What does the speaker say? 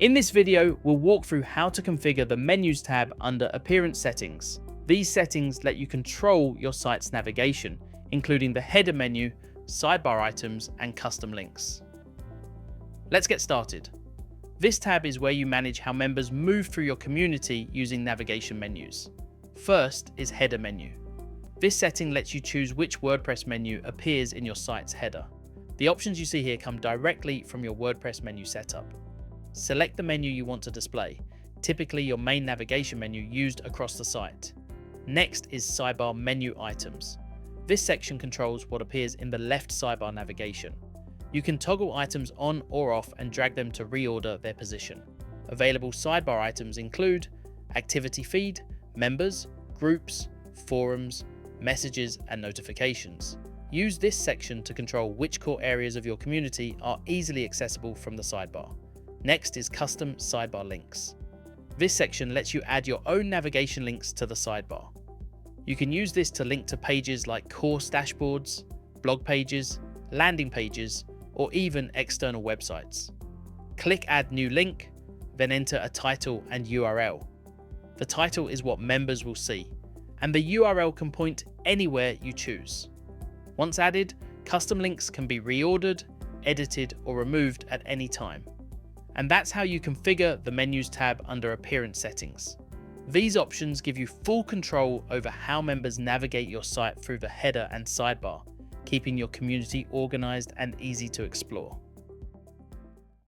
In this video, we'll walk through how to configure the Menus tab under Appearance Settings. These settings let you control your site's navigation, including the header menu, sidebar items, and custom links. Let's get started. This tab is where you manage how members move through your community using navigation menus. First is Header Menu. This setting lets you choose which WordPress menu appears in your site's header. The options you see here come directly from your WordPress menu setup. Select the menu you want to display, typically your main navigation menu used across the site. Next is Sidebar Menu Items. This section controls what appears in the left sidebar navigation. You can toggle items on or off and drag them to reorder their position. Available sidebar items include Activity Feed, Members, Groups, Forums, Messages, and Notifications. Use this section to control which core areas of your community are easily accessible from the sidebar. Next is Custom Sidebar Links. This section lets you add your own navigation links to the sidebar. You can use this to link to pages like course dashboards, blog pages, landing pages, or even external websites. Click Add New Link, then enter a title and URL. The title is what members will see, and the URL can point anywhere you choose. Once added, custom links can be reordered, edited, or removed at any time. And that's how you configure the Menus tab under Appearance Settings. These options give you full control over how members navigate your site through the header and sidebar, keeping your community organized and easy to explore.